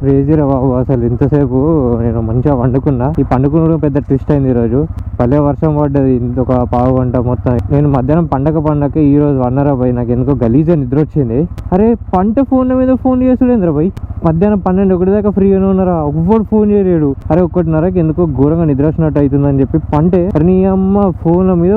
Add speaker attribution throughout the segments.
Speaker 1: Crazy రా బాబు. అసలు ఇంతసేపు నేను మంచిగా పండుకున్నా. ఈ పండుకున్న పెద్ద ట్విస్ట్ అయింది ఈరోజు. భలే వర్షం పడ్డది ఒక పావు గంట మొత్తం. నేను మధ్యాహ్నం పండగ ఈ రోజు వన్నరా పోయి నాకు ఎందుకో గలీజా నిద్ర వచ్చింది. అరే పంట ఫోన్ మీద ఫోన్ చేసుడేంద్రా పోయి. మధ్యాహ్నం 12 దాకా ఫ్రీగానే ఉన్నారా, ఒక్కడు ఫోన్ చేయలేడు. అరే 1:30కి ఎందుకో ఘోరంగా నిద్ర వచ్చినట్టు అవుతుందని చెప్పి పంటే నీ అమ్మ ఫోన్ల మీద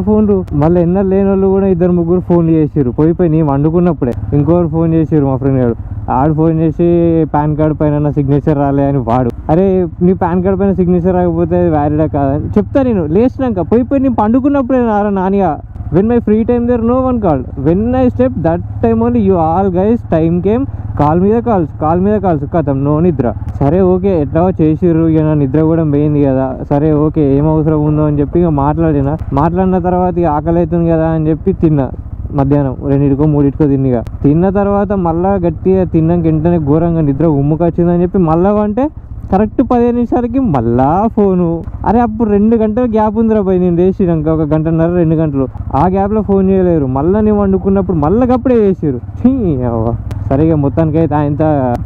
Speaker 1: ఫోన్లు. మళ్ళీ ఎన్నో లేని వాళ్ళు కూడా 2-3 ఫోన్లు చేసిర్రు. పోయి నేను వండుకున్నప్పుడే ఇంకోరు ఫోన్ చేసిర్రు. మా ఫ్రెండ్ గారు ఆడు ఫోన్ చేసి పాన్ కార్డ్ పైన సిగ్నేచర్ రాలే అని వాడు. అరే నీ పాన్ కార్డ్ పైన సిగ్నేచర్ రాకపోతే వ్యాలిడా కాదని చెప్తా. నేను లేచినాక పోయి నేను పండుకున్నప్పుడే నానిగా when my free time there no one called, when I stepped that time only you all guys time came, call మీద కాల్స్ కథం నో నిద్ర. సరే ఓకే ఎట్లా చేసిర్రు, ఇక నా నిద్ర కూడా పోయింది కదా. సరే ఓకే ఏం అవసరం ఉందో అని చెప్పి ఇక మాట్లాడిన తర్వాత ఇక ఆకలి అవుతుంది కదా అని చెప్పి తిన్నా. మధ్యాహ్నం 2-3 తిన్న తర్వాత మళ్ళా గట్టిగా తిన్నాక వెంటనే ఘోరంగా నిద్ర ఉమ్ముకొచ్చిందని చెప్పి మళ్ళా అంటే కరెక్ట్ 15 నిమిషాలకి మళ్ళా ఫోను. అరే అప్పుడు 2 గంటల గ్యాప్ ఉందిరా పోయి. నేను లేచినాక 1 గంటన్నర 2 గంటలు ఆ గ్యాప్లో ఫోన్ చేయలేరు. మళ్ళీ నేను వండుకున్నప్పుడు మళ్ళీ అప్పుడే చేసారు. సరిగా మొత్తానికి అయితే ఆయన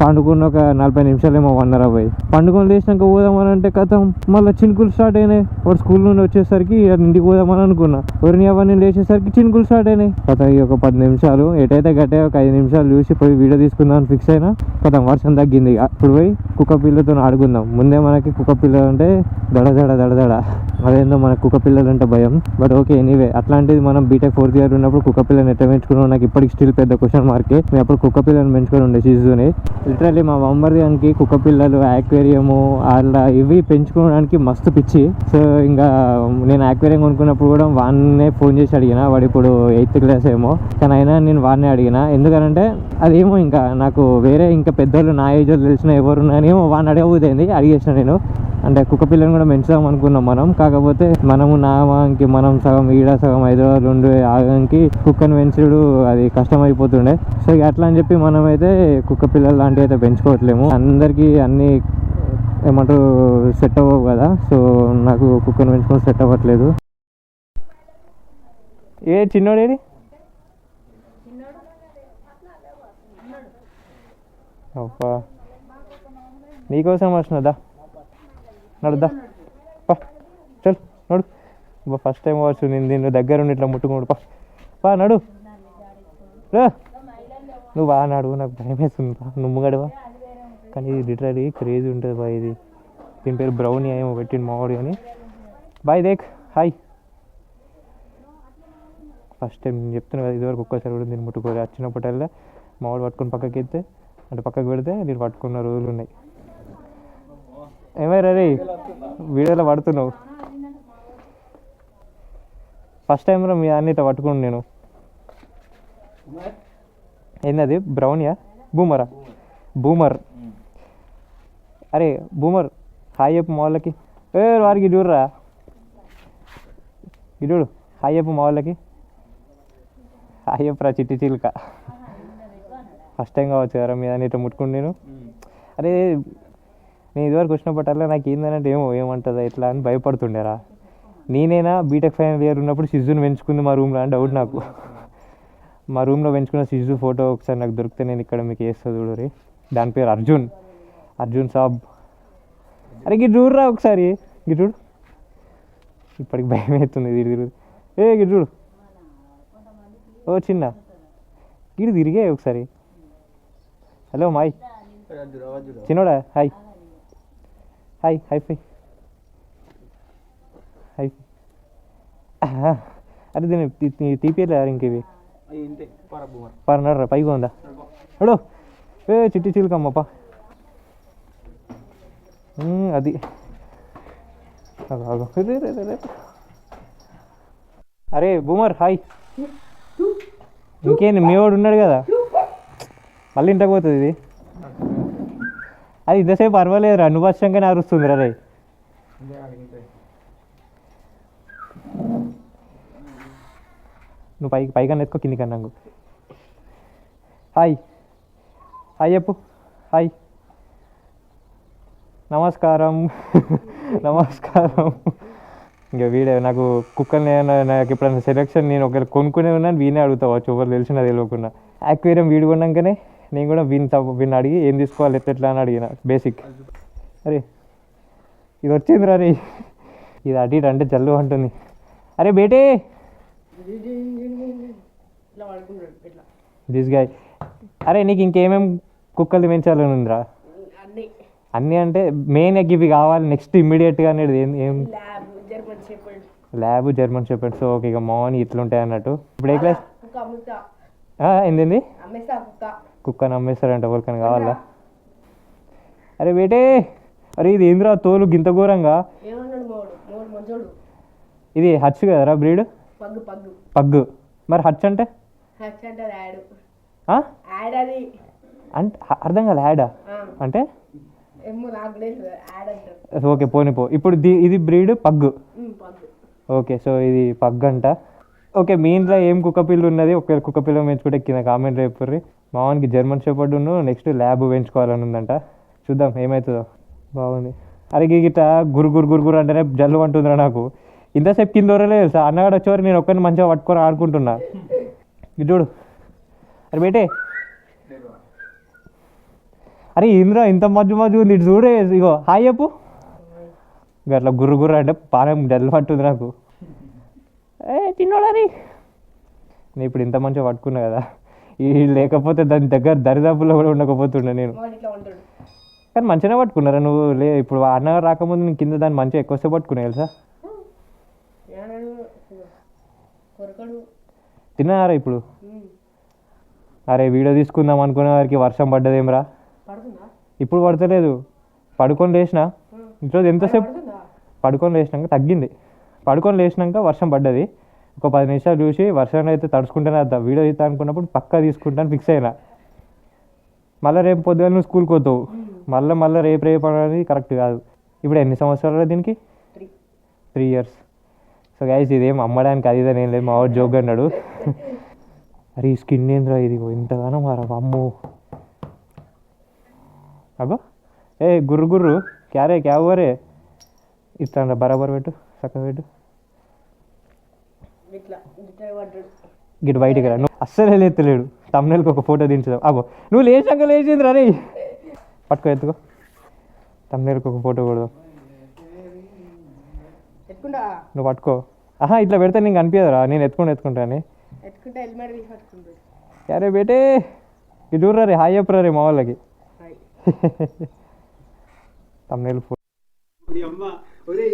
Speaker 1: పండుకున్న ఒక 40 నిమిషాలేమో వన్నరా పోయి. పండుకొని లేచినాక పోదామని అంటే కథం మళ్ళీ చినుకులు స్టార్ట్ అయినాయి. వాడు స్కూల్ నుండి వచ్చేసరికి ఇంటికి పోదామని అనుకున్నా. ఎవరిని అవన్నీ లేచేసరికి చినుకులు స్టార్ట్ అయినాయి. కథం ఒక 10 నిమిషాలు ఎటైతే గట్టే ఒక 5 నిమిషాలు చూసి పోయి వీడియో తీసుకుందామని ఫిక్స్ అయినా. కథం వర్షం తగ్గింది. ఇప్పుడు పోయి కుక్క పిల్లతో ఆడుకుందాం. ముందే మనకి కుక్క పిల్లలు అంటే దడదడ అదేందో మనకు కుక్క పిల్లలు అంటే భయం. బట్ ఓకే ఎనీవే అట్లాంటిది మనం బీటెక్ 4th ఇయర్ ఉన్నప్పుడు కుక్క పిల్లని ఎట్లా పెంచుకున్నాం నాకు ఇప్పటికి స్టిల్ పెద్ద క్వశ్చన్ మార్కే. మేము అప్పుడు కుక్క పిల్లని పెంచుకొని ఉండే షిజుని. లిటరల్లీ మా మమ్మర్దానికి కుక్క పిల్లలు ఆక్వేరియము అలా ఇవి పెంచుకోవడానికి మస్తు పిచ్చి. సో ఇంకా నేను ఆక్వేరియం కొనుక్కున్నప్పుడు కూడా వాడినే ఫోన్ చేసి అడిగిన. వాడు ఇప్పుడు 8th క్లాస్ ఏమో, కానీ అయినా నేను వాడినే అడిగిన. ఎందుకంటే అదేమో ఇంకా నాకు వేరే ఇంకా పెద్దోళ్ళు నా ఏజ్ వాళ్ళు తెలిసిన ఎవరున్నానేమో వాడిని అడగబోతుంది. అడిగేసిన నేను అంటే కుక్క పిల్లని కూడా పెంచుదాం అనుకున్నాం మనం. కాకపోతే మనము నామాకి మనం సగం ఈడ సగం హైదరాబాద్ ఉండే ఆగంకి కుక్కను పెంచుడు అది కష్టం అయిపోతుండే. సో అట్లా అని చెప్పి మనమైతే కుక్క పిల్లలు లాంటివి అయితే పెంచుకోవట్లేము. అందరికీ అన్నీ ఏమంటారు సెట్ అవ్వవు కదా. సో నాకు కుక్కను పెంచుకొని సెట్ అవ్వట్లేదు. ఏ చిన్నోడేది అబ్బా నీకోసం వచ్చినదా నడుద్దా చల్ నడు. ఫస్ట్ టైం వచ్చు నేను దీన్ని దగ్గర ఉండి ఇట్లా ముట్టుకోడు. పా నడు నువ్వు బాగా నడు. నాకు భయం వేస్తుంది. నువ్వు గడవా కానీ ఇది లిటరలీ క్రేజీ ఉంటుంది బా. ఇది దీని పేరు బ్రౌనీ ఏమో పెట్టింది మావాడు. కానీ బాయ్ దేక్ హాయ్. ఫస్ట్ టైం నేను చెప్తున్నా కదా ఇదివరకు ఒక్కసారి కూడా దీన్ని ముట్టుకోవాలి. వచ్చినప్పుడల్లా మావాడు పట్టుకొని పక్కకి ఎత్తే అంటే పక్కకు పెడితే నేను పట్టుకున్న రోజులు ఉన్నాయి. ఏమైనా రే వీడియోలో పడుతున్నావు. ఫస్ట్ టైంలో మీ అన్ని ఇట్లా పట్టుకుని నేను. ఏంది బ్రౌనియా బూమర్. అరే బూమర్ హాయ్ చెప్పు మా వాళ్ళకి. వారికి చూడరా చూడు హాయ్ చెప్పు మా వాళ్ళకి. హాయ్ చెప్పురా చిట్టి చిలుక. ఫస్ట్ టైం కావచ్చు కదా మీ అన్ని ఇట్లా ముట్టుకుని నేను. అరే నేను ఇదివరకు వచ్చినప్పటల్లా నాకు ఏంటంటే ఏమంటుందా ఇట్లా అని భయపడుతుండేరా. నేనైనా బీటెక్ ఫైనల్ ఇయర్ ఉన్నప్పుడు సిజుని పెంచుకుంది మా రూమ్లో అని డౌట్ నాకు. మా రూమ్లో పెంచుకున్న సిజు ఫోటో ఒకసారి నాకు దొరికితే నేను ఇక్కడ మీకు వేస్తుంది చూడు రే. దాని పేరు అర్జున్ సాబ్. అరే గిట్ చూడురా ఒకసారి గిట్ చూడు. ఇప్పటికి భయం అవుతుంది తిరిగి. గిట్ చూడు ఓ చిన్న గిడి తిరిగే ఒకసారి. హలో మాయ్ చిన్నోడా హాయ్ హాయ్ హై ఫై హై. అరే దీన్ని తీపియలే ఇంకేవి పర్నర్రా పైగా ఉందా అడో. చిట్టి చిలుకమ్మప్ప అది. అరే బూమర్ హాయ్. ఇంకేంది మీ వాడు ఉన్నాడు కదా మళ్ళీ ఇంటికి పోతుంది ఇది. అది ఇంతసేపు అరవలేదురా నువ్వు వచ్చాకనే అరుస్తుంది రే. నువ్వు పైకన్నా ఎత్తుకో కింది కన్నా. హాయ్ చెప్పు హాయ్. నమస్కారం. ఇంకా వీడే నాకు కుక్కల్ని నాకు ఎప్పుడైనా సెలెక్షన్ నేను ఒకవేళ కొనుక్కునే ఉన్నాను వీనే అడుగుతావచ్చు. ఎవరు తెలిసిన తెలియకుండా. యాక్వేరియం వీడు కొన్నాకనే నేను కూడా వీన్ని అడిగి ఏం తీసుకోవాలి ఎట్లా అని అడిగిన బేసిక్. అరే ఇది వచ్చింది రా రే, ఇది అటు ఇటు అంటే జల్లు అంటుంది. అరే బేటే దిస్ గాయ్. అరే నీకు ఇంకేమేమి కుక్కలు పెంచాలని ఉందిరా? అన్నీ అంటే మెయిన్ ఇవి కావాలి నెక్స్ట్ ఇమ్మీడియట్గా అనేది ఏం? Lab, German shepherd. So okay, ఇక మార్నింగ్ ఇట్లుంటాయి అన్నట్టు. ఇప్పుడు ఏ క్లాస్? ఏంది కుక్కని అమ్మేస్తారంట, ఎవరికైనా కావాలా? అరే బేటే, అరే ఇది ఏందిరా తోలు గింత ఘోరంగా? ఇది హచ్ కదరా బ్రీడ్? పగ్గు. మరి హచ్ అంటే అంటే అర్థం కాదు. యాడా అంటే ఓకే పోనీ పో. ఇప్పుడు ఇది బ్రీడ్ పగ్గు. ఓకే, సో ఇది పగ్గు అంట. ఓకే, మీ ఇంట్లో ఏం కుక్క పిల్లు ఉన్నది? ఒకవేళ కుక్క పిల్ల పెంచుకుంటే కింద కామెంట్ రేపుర్రి. మామూలుకి జర్మన్ షెపర్డ్ నెక్స్ట్ ల్యాబ్ పెంచుకోవాలని ఉందంట. చూద్దాం ఏమవుతుందో. బాగుంది. అరే గిట్ట గురు అంటేనే జల్లు అంటుందిరా నాకు. ఇంతసేపు కింద దూరలే తెలుసా, అన్నగాడు వచ్చేవారు నేను ఒక్కరిని మంచిగా పట్టుకొని ఆడుకుంటున్నా. ఇది చూడు. అరే బేటే, అరే ఇంద్రా ఇంత మధ్య ఉంది, ఇటు చూడే. ఇగో హాయ్ చెప్పు. అట్లా గుర్రు అంటే పానం జల్లు పట్టుంది నాకు. తిన్నోడని నేను ఇప్పుడు ఇంత మంచిగా పట్టుకున్నా కదా, ఈ లేకపోతే దాని దగ్గర దరిదాపుల్లో కూడా ఉండకపోతుండే నేను. కానీ మంచిగానే పట్టుకున్నారా నువ్వు? ఇప్పుడు అన్న రాకముందు నేను కింద దాన్ని మంచిగా ఎక్కువసేపు పట్టుకున్నా తెలుసా. తిన్నారా ఇప్పుడు? అరే వీడియో తీసుకుందాం అనుకునే వారికి వర్షం పడ్డదేమ్రా. ఇప్పుడు పడతలేదు. పడుకొని లేచిన ఈరోజు ఎంతసేపు పడుకొని లేచినాక తగ్గింది. పడుకొని లేచినాక వర్షం పడ్డది. ఒక 10 నిమిషాలు చూసి వర్షం అయితే తడుచుకుంటేనే వద్దా వీడియో తీస్తా అనుకున్నప్పుడు పక్కా తీసుకుంటాను ఫిక్స్ అయినా. మళ్ళీ రేపు పొద్దుగా నువ్వు స్కూల్కి పోతావు, మళ్ళీ రేపు అనేది కరెక్ట్ కాదు. ఇప్పుడు ఎన్ని సంవత్సరాలు దీనికి? 3 years. సో గైస్ ఇదేం అమ్మడానికి అది ఇదని ఏం లేదు, మా వాడు జోక్ అన్నాడు. అరే ఈ స్కిన్ ఏంద్రా ఇది ఇంతగానో మారా అమ్మో. అగో ఏ గుర్రు క్యారే క్యావరే ఇస్తాను బరాబర్ పెట్టు, చక్కగా పెట్టు. గిట్ బయటికి రా. నువ్వు అస్సలే లేతలేడు. తమ్ముళ్ళకి ఒక ఫోటో దించుదాం. అగో నువ్వు లేచాక లేచింది రే. పట్టుకో ఎత్తుకో, తమ్ముళ్ళకి ఒక ఫోటో కొడదాం. నువ్వు పట్టుకో. ఆహా ఇట్లా పెడితే నీకు అనిపించదురా నేను ఎత్తుకుంటాను. అరే బేటే ఇది చూడరా రే, హాయ్ చెప్పరా రే మా వాళ్ళకి. తమ్ముళ్ళు ఫోటో.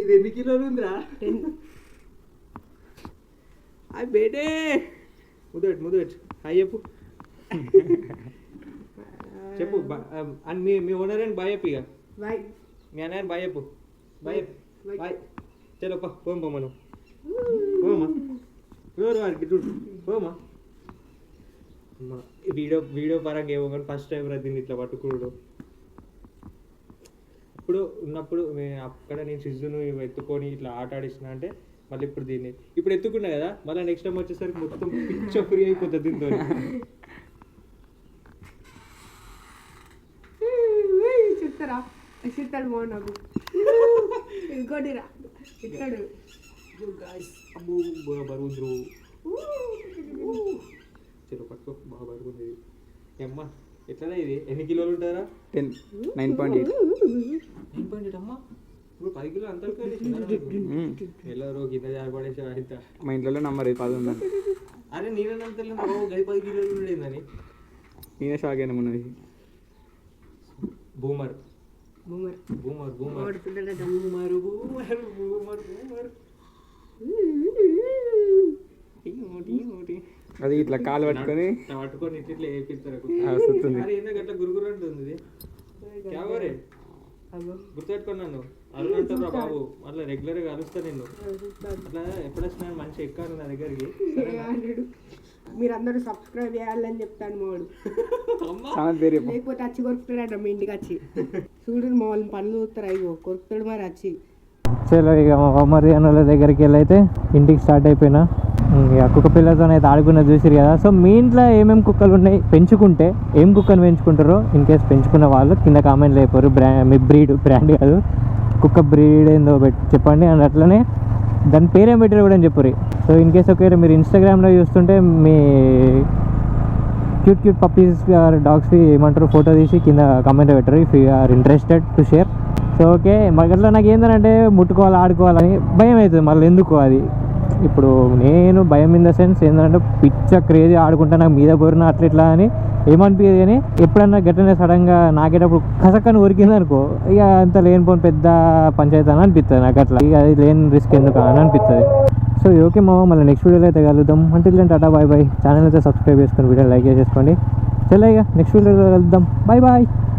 Speaker 2: ఇది ఎన్ని కిలోలు ఉందిరా? బేటే ముదుపెట్టు హాయ్ చెప్పు. చెప్పు మీ ఓనర్ అని బాయ్ చెప్పు. ఇక మీ అన్నయ్య బాయ్ చెప్పు. Bye bye. చలో పోమా మనం పోమా పోమా. వీడియో పరంగా ఏమో కానీ ఫస్ట్ టైం రా దీన్ని ఇట్లా పట్టుకోడు. ఇప్పుడు ఉన్నప్పుడు అక్కడ నేను సిజును ఎత్తుకొని ఇట్లా ఆట ఆడిస్తున్నా అంటే మళ్ళీ ఇప్పుడు ఎత్తుకున్నా కదా, మళ్ళీ నెక్స్ట్ టైం వచ్చేసరికి మొత్తం పిచ్చ ఫ్రీ అయిపోతుంది దీంతో.
Speaker 3: చెప్తారా చెప్తాడు బాగు నాకు ఇంకోటిరా ఇస్తాడు.
Speaker 2: బరువుంది చలో పట్టుకో, బాగా బరువుంది. అమ్మా ఎట్లా ఇది ఎన్ని కిలోలు ఉంటారా? 9.8 అమ్మా. ఇప్పుడు 10 కిలో అంత ಎಲ್ಲರೂ కింద జారపడేసి అయితే
Speaker 4: మా ఇంట్లో నంబర్ 10 ఉందని.
Speaker 2: అరే నేనంత 10 కిలోలు ఉండేదని
Speaker 4: నేనే షాక్ అయినా మొన్న.
Speaker 2: బూమర్
Speaker 4: అది ఇట్లా కాలు పట్టుకొని
Speaker 2: ఇట్లా వేపిస్తారు. అట్లా గురుగురు అంటుంది. గుర్తుపెట్టుకున్నాను అరుణ్ అంటారా బాబు, మళ్ళీ రెగ్యులర్గా కలుస్తా నిన్ను. అట్లా ఎప్పుడొచ్చినా మంచి ఎక్కాను నా దగ్గరికి.
Speaker 3: మీరందరూ సబ్స్క్రైబ్ చేయాలని చెప్తాను మావాడు. లేకపోతే వచ్చి కొరుకుతాడు మీ ఇంటికి వచ్చి. చూడు మా వాళ్ళని పనులు చూస్తారు, అయ్యో కొరుకుతాడు మరి వచ్చి.
Speaker 1: చలో ఇక మా బొమ్మరి అన్నోళ్ళ దగ్గరికి వెళ్ళైతే ఇంటికి స్టార్ట్ అయిపోయినా. ఇక కుక్క పిల్లలతో అయితే ఆడుకున్న చూసిరు కదా. సో మీ ఇంట్లో ఏమేమి కుక్కలు ఉన్నాయి, పెంచుకుంటే ఏం కుక్కను పెంచుకుంటారో ఇన్ కేసు పెంచుకున్న వాళ్ళు కింద కామెంట్లు అయిపోరు. మీ బ్రాండ్ కాదు కుక్క బ్రీడ్ ఏందో చెప్పండి. అండ్ అట్లనే దాని పేరేం పెట్టారు కూడా అని చెప్పరు. సో ఇన్ కేసు ఒకవేళ మీరు ఇన్స్టాగ్రామ్లో చూస్తుంటే మీ క్యూట్ క్యూట్ పప్పీస్ డాగ్స్కి ఏమంటారు ఫోటో తీసి కింద కమెంట్ పెట్టరు if you are interested to share. So okay, మరి అట్లా నాకు ఏంటంటే ముట్టుకోవాలి ఆడుకోవాలని భయం అవుతుంది మళ్ళీ ఎందుకు అది. ఇప్పుడు నేను భయం ఇన్ ద సెన్స్ ఏంటంటే పిచ్చ క్రేజీ ఆడుకుంటా నాకు మీద కోరిన అట్లా ఇట్లా అని ఏమనిపించదు. కానీ ఎప్పుడన్నా గట్టనే సడన్గా నాకేటప్పుడు కసక్కని ఉరికింది అనుకో ఇక అంత లేనిపోని పెద్ద పంచాయతీ అని అనిపిస్తుంది నాకు. అట్లా ఇక అది లేని రిస్క్ ఎందుకు అని అనిపిస్తుంది. సో ఓకే మామ, మళ్ళీ నెక్స్ట్ వీడియోలో అయితే కలుద్దాం. అంటే టాటా బాయ్ బాయ్. ఛానల్ అయితే సబ్స్క్రైబ్ చేసుకొని వీడియో లైక్ చేసేసుకోండి. చలో ఇక నెక్స్ట్ వీడియోలో కలుద్దాం. Bye bye.